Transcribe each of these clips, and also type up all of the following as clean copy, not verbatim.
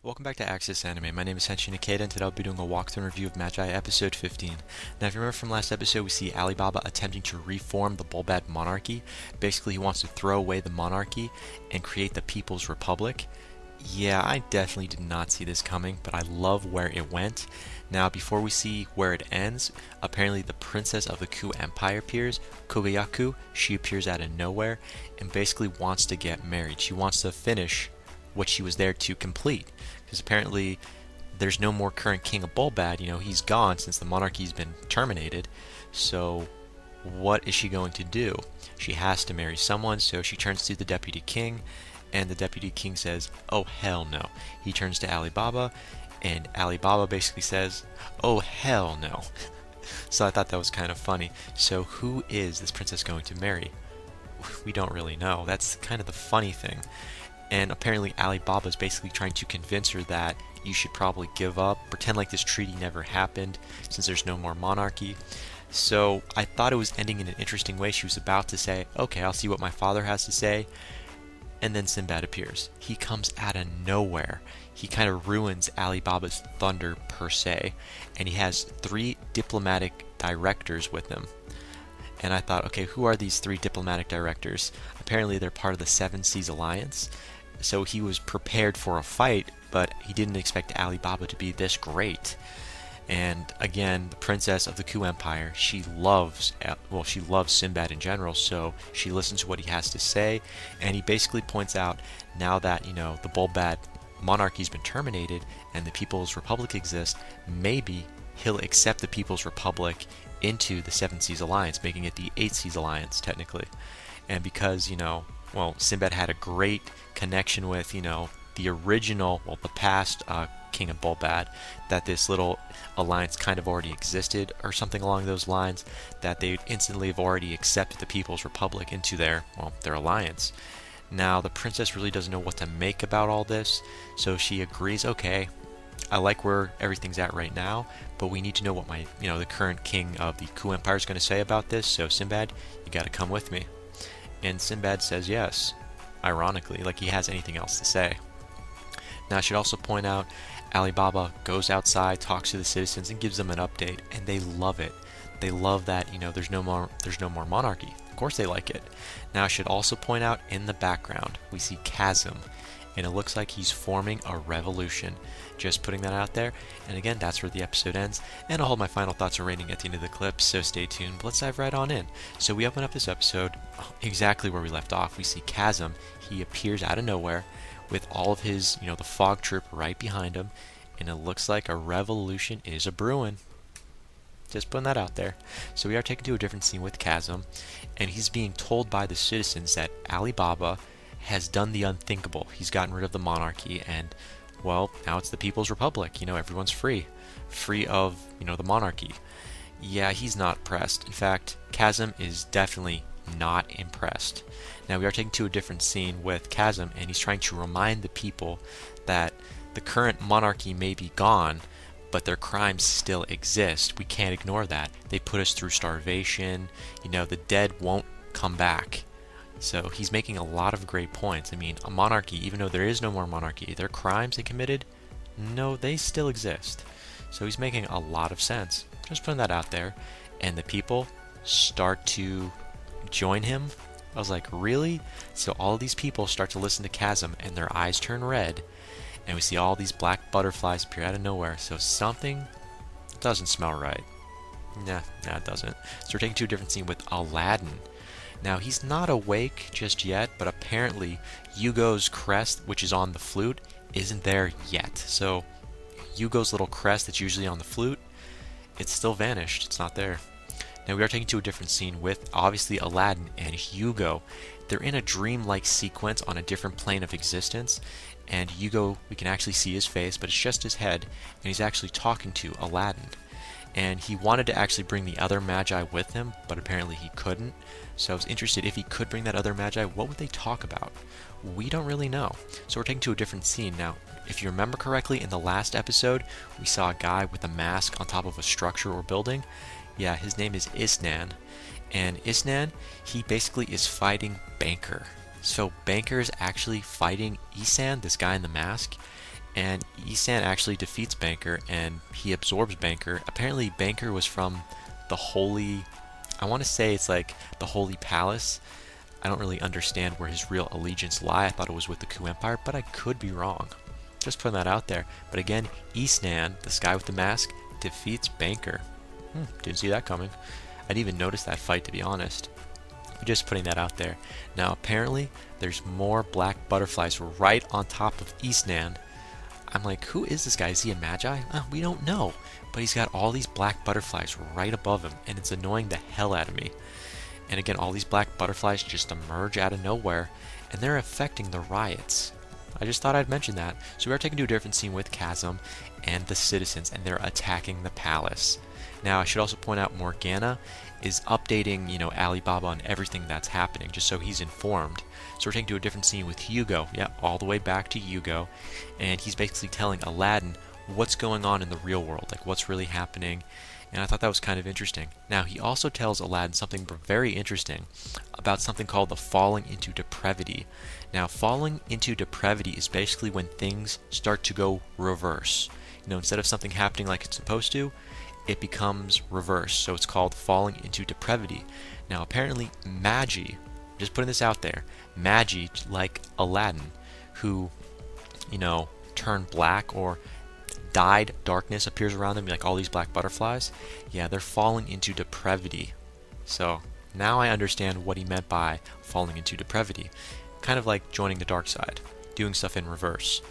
Welcome back to Access Anime. My name is Henshin Ikeda, and today I'll be doing a walkthrough and review of Magi episode 15. Now, if you remember from last episode, we see Alibaba attempting to reform the Balbadd monarchy. Basically, he wants to throw away the monarchy and create the People's Republic. Yeah, I definitely did not see this coming, but I love where it went. Now, before we see where it ends, apparently the princess of the Ku Empire appears, Kogayaku. She appears out of nowhere and basically wants to get married. She wants to finish what she was there to complete, because apparently there's no more current king of Balbadd. He's gone since the monarchy's been terminated. So what is she going to do? She has to marry someone, so she turns to the deputy king, and the deputy king says, oh hell no. He turns to Alibaba, and Alibaba basically says, oh hell no. So I thought that was kind of funny. So who is this princess going to marry? We don't really know. That's kind of the funny thing. And apparently Alibaba is basically trying to convince her that you should probably give up, pretend like this treaty never happened, since there's no more monarchy. So I thought it was ending in an interesting way. She was about to say, okay, I'll see what my father has to say. And then Sinbad appears. He comes out of nowhere. He kind of ruins Alibaba's thunder per se. And he has 3 diplomatic directors with him. And I thought, okay, who are these 3 diplomatic directors? Apparently they're part of the Seven Seas Alliance. So he was prepared for a fight, but he didn't expect Alibaba to be this great. And again, the princess of the Ku Empire, she loves Sinbad in general, so she listens to what he has to say, and he basically points out, now that, the Balbadd monarchy's been terminated and the People's Republic exists, maybe he'll accept the People's Republic into the Seven Seas Alliance, making it the Eight Seas Alliance, technically. And because, Sinbad had a great connection with, the original, the past king of Balbadd, that this little alliance kind of already existed, or something along those lines, that they instantly have already accepted the People's Republic into their alliance. Now, the princess really doesn't know what to make about all this, so she agrees, okay, I like where everything's at right now, but we need to know what the current king of the Ku Empire is going to say about this, so Sinbad, you gotta come with me. And Sinbad says yes, ironically, like he has anything else to say. Now, I should also point out, Alibaba goes outside, talks to the citizens, and gives them an update, and they love it. They love that, there's no more monarchy. Of course they like it. Now, I should also point out, in the background, we see Cassim, and it looks like he's forming a revolution. Just putting that out there. And again, that's where the episode ends, and I'll hold my final thoughts and rating at the end of the clip, so stay tuned. But let's dive right on in. So we open up this episode exactly where we left off. We see Cassim. He appears out of nowhere with all of his, the fog troop right behind him, and it looks like a revolution is a brewing. Just putting that out there. So we are taken to a different scene with Cassim, and he's being told by the citizens that Alibaba has done the unthinkable. He's gotten rid of the monarchy, and now it's the People's Republic. Everyone's free of, the monarchy. Yeah, he's not impressed. In fact, Cassim is definitely not impressed. Now, we are taken to a different scene with Cassim, and he's trying to remind the people that the current monarchy may be gone, but their crimes still exist. We can't ignore that. They put us through starvation. The dead won't come back. So he's making a lot of great points. I mean, a monarchy, even though there is no more monarchy, their crimes they committed, no, they still exist. So he's making a lot of sense. Just putting that out there. And the people start to join him. I was like, really? So all these people start to listen to Cassim, and their eyes turn red. And we see all these black butterflies appear out of nowhere. So something doesn't smell right. Nah, it doesn't. So we're taking to a different scene with Aladdin. Now, he's not awake just yet, but apparently Hugo's crest, which is on the flute, isn't there yet. So Hugo's little crest that's usually on the flute, it's still vanished. It's not there. Now, we are taken to a different scene with, obviously, Aladdin and Hugo. They're in a dream-like sequence on a different plane of existence, and Hugo, we can actually see his face, but it's just his head, and he's actually talking to Aladdin. And he wanted to actually bring the other Magi with him, but apparently he couldn't. So I was interested, if he could bring that other Magi, what would they talk about? We don't really know. So we're taken to a different scene. Now, if you remember correctly, in the last episode, we saw a guy with a mask on top of a structure or building. Yeah, his name is Isnan. And Isnan, he basically is fighting Banker. So Banker is actually fighting Isan, this guy in the mask. and Isan actually defeats Banker, and he absorbs Banker. Apparently, Banker was from the Holy... I want to say it's like the Holy Palace. I don't really understand where his real allegiance lie. I thought it was with the Ku Empire, but I could be wrong. Just putting that out there. But again, Isnan, this guy with the mask, defeats Banker. Didn't see that coming. I didn't even notice that fight, to be honest. Just putting that out there. Now, apparently, there's more black butterflies right on top of Isnan. I'm like, who is this guy? Is he a Magi? We don't know. But he's got all these black butterflies right above him, and it's annoying the hell out of me. And again, all these black butterflies just emerge out of nowhere, and they're affecting the riots. I just thought I'd mention that. So we are taken to a different scene with Cassim and the citizens, and they're attacking the palace. Now, I should also point out Morgana is updating, Alibaba on everything that's happening, just so he's informed. So we're taken to a different scene with Hugo, all the way back to Hugo, and he's basically telling Aladdin what's going on in the real world, like what's really happening. And I thought that was kind of interesting. Now, he also tells Aladdin something very interesting about something called the falling into depravity. Now, falling into depravity is basically when things start to go reverse. Instead of something happening like it's supposed to, it becomes reverse. So it's called falling into depravity. Now, apparently, Magi, just putting this out there, Magi, like Aladdin, who, turned black or dyed darkness appears around them, like all these black butterflies, they're falling into depravity. So now I understand what he meant by falling into depravity. Kind of like joining the dark side, doing stuff in reverse.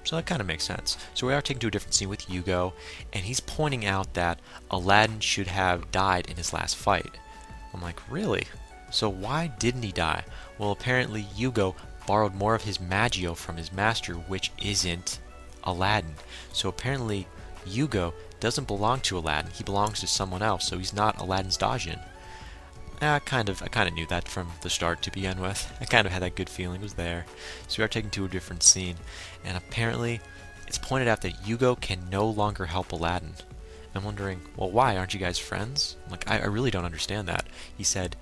So that kind of makes sense. So we are taken to a different scene with Hugo, and he's pointing out that Aladdin should have died in his last fight. I'm like, really? So why didn't he die? Well, apparently Hugo borrowed more of his Magio from his master, which isn't Aladdin. So apparently Hugo doesn't belong to Aladdin. He belongs to someone else, so he's not Aladdin's Dajin. I kind of knew that from the start to begin with. I kind of had that good feeling was there. So we are taken to a different scene, and apparently it's pointed out that Hugo can no longer help Aladdin. I'm wondering, well, why? Aren't you guys friends? Like, I really don't understand that. He said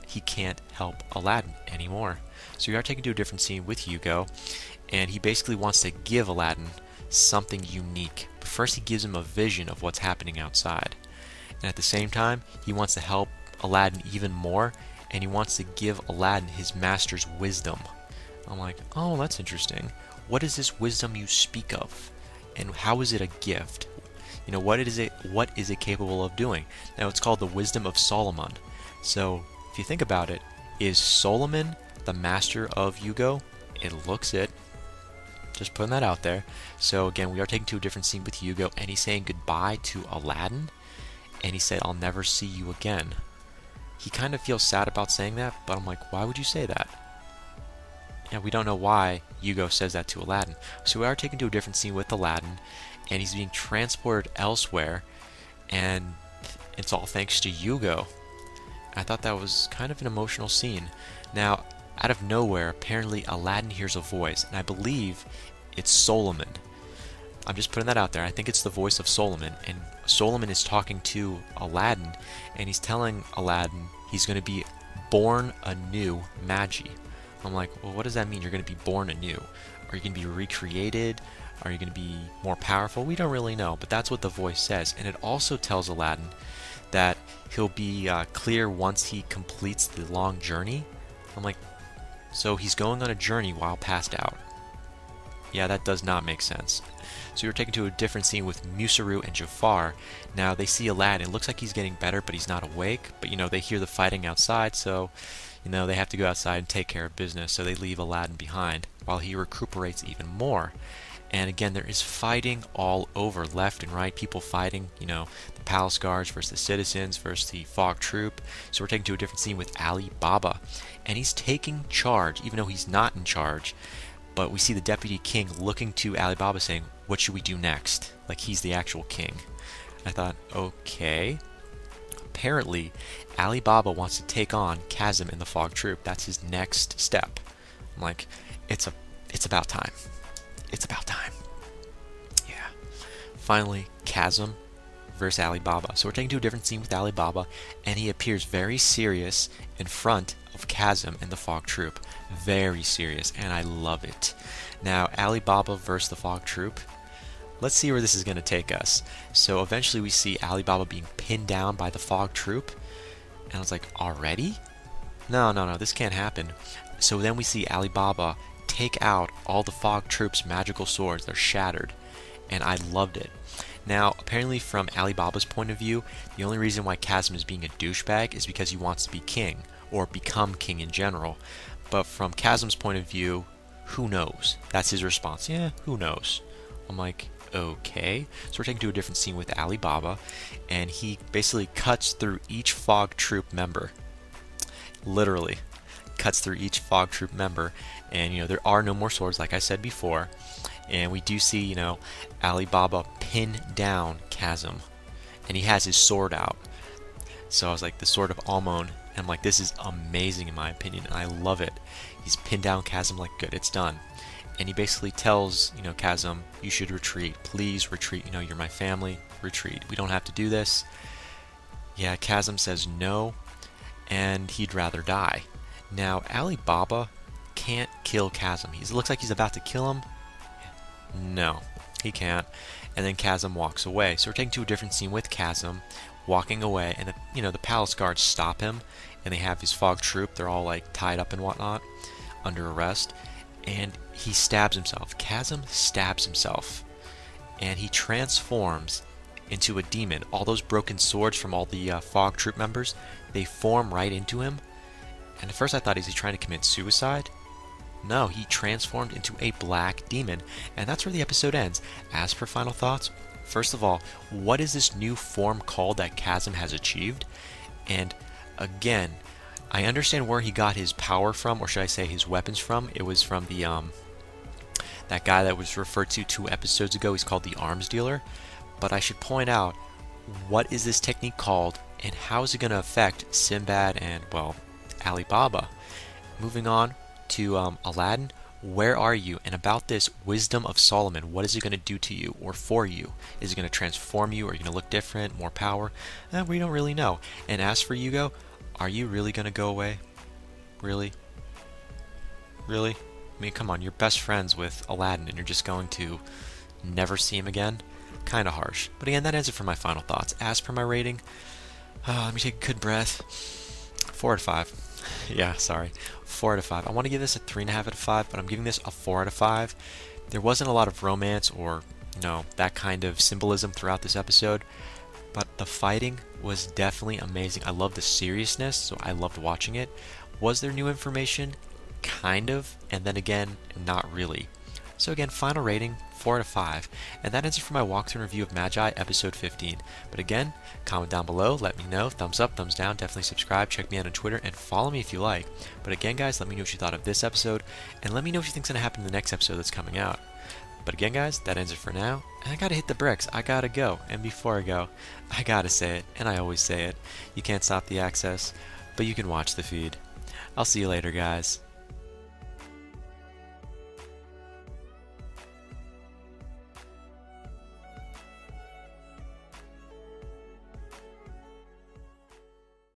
he can't help Aladdin anymore. So we are taken to a different scene with Hugo, and he basically wants to give Aladdin something unique. But first he gives him a vision of what's happening outside. And at the same time, he wants to help Aladdin even more, and he wants to give Aladdin his master's wisdom. I'm like, oh, that's interesting. What is this wisdom you speak of? And how is it a gift? What is it capable of doing? Now, it's called the wisdom of Solomon. So, if you think about it, is Solomon the master of Hugo? It looks it. Just putting that out there. So again, we are taken to a different scene with Hugo, and he's saying goodbye to Aladdin, and he said, I'll never see you again. He kind of feels sad about saying that, but I'm like, why would you say that? We don't know why Hugo says that to Aladdin. So we are taken to a different scene with Aladdin, and he's being transported elsewhere, and it's all thanks to Hugo. I thought that was kind of an emotional scene. Now, out of nowhere, apparently Aladdin hears a voice, and I believe it's Solomon. I'm just putting that out there. I think it's the voice of Solomon, and Solomon is talking to Aladdin, and he's telling Aladdin he's going to be born anew Magi. I'm like, well, what does that mean? You're going to be born anew? Are you going to be recreated? Are you going to be more powerful? We don't really know, but that's what the voice says. And it also tells Aladdin that he'll be clear once he completes the long journey. I'm like, so he's going on a journey while passed out. Yeah, that does not make sense. So you're taken to a different scene with Musaru and Jafar. Now they see Aladdin. It looks like he's getting better, but he's not awake. But they hear the fighting outside, so they have to go outside and take care of business. So they leave Aladdin behind while he recuperates even more. And again, there is fighting all over, left and right. People fighting, the palace guards versus the citizens versus the fog troop. So we're taken to a different scene with Alibaba, and he's taking charge, even though he's not in charge. But we see the deputy king looking to Alibaba saying, what should we do next? Like he's the actual king. I thought, okay. Apparently, Alibaba wants to take on Cassim and the fog troop. That's his next step. I'm like, it's about time. It's about time. Yeah. Finally, Cassim versus Alibaba. So we're taken to a different scene with Alibaba, and he appears very serious in front of Cassim and the fog troop. Very serious, and I love it. Now, Alibaba versus the Fog Troop. Let's see where this is going to take us. So eventually we see Alibaba being pinned down by the Fog Troop. And I was like, already? No, this can't happen. So then we see Alibaba take out all the Fog Troop's magical swords. They're shattered. And I loved it. Now, apparently from Alibaba's point of view, the only reason why Cassim is being a douchebag is because he wants to be king, or become king in general. But from Cassim's point of view, who knows? That's his response. Yeah, who knows? I'm like, okay. So we're taken to a different scene with Alibaba, and he basically cuts through each Fog Troop member. Literally cuts through each Fog Troop member, and there are no more swords, like I said before. And we do see, Alibaba pin down Cassim, and he has his sword out. So I was like, the Sword of Almon, and I'm like, this is amazing in my opinion. I love it. He's pinned down Cassim, like, good, it's done. And he basically tells, Cassim, you should retreat. Please retreat. You're my family. Retreat. We don't have to do this. Yeah, Cassim says no, and he'd rather die. Now, Alibaba can't kill Cassim. He looks like he's about to kill him. No, he can't. And then Cassim walks away. So we're taking to a different scene with Cassim walking away, and the palace guards stop him, and they have his Fog Troop. They're all like tied up and whatnot, under arrest, and he stabs himself. Cassim stabs himself, and he transforms into a demon. All those broken swords from all the Fog Troop members, they form right into him. And at first I thought, is he trying to commit suicide? No, he transformed into a black demon, and that's where the episode ends. As per final thoughts, first of all, what is this new form called that Cassim has achieved? And again, I understand where he got his power from, or should I say his weapons from. It was from the that guy that was referred to 2 episodes ago. He's called the Arms Dealer. But I should point out, what is this technique called, and how is it going to affect Sinbad and, well, Alibaba? Moving on to Aladdin, where are you? And about this Wisdom of Solomon, what is it going to do to you or for you? Is it going to transform you? Are you going to look different? More power? We don't really know. And as for Hugo, are you really going to go away? Really? Really? I mean, come on, you're best friends with Aladdin and you're just going to never see him again? Kind of harsh. But again, that ends it for my final thoughts. As per my rating, let me take a good breath. 4 out of 5. Yeah, sorry. 4 out of 5. I want to give this a 3.5 out of 5, but I'm giving this a 4 out of 5. There wasn't a lot of romance or, that kind of symbolism throughout this episode, but the fighting was definitely amazing. I love the seriousness, so I loved watching it. Was there new information? Kind of, and then again, not really. So again, final rating, 4 out of 5. And that ends it for my walkthrough and review of Magi episode 15. But again, comment down below, let me know, thumbs up, thumbs down, definitely subscribe, check me out on Twitter, and follow me if you like. But again guys, let me know what you thought of this episode, and let me know what you think's going to happen in the next episode that's coming out. But again guys, that ends it for now, and I gotta hit the bricks, I gotta go, and before I go, I gotta say it, and I always say it, you can't stop the access, but you can watch the feed. I'll see you later guys.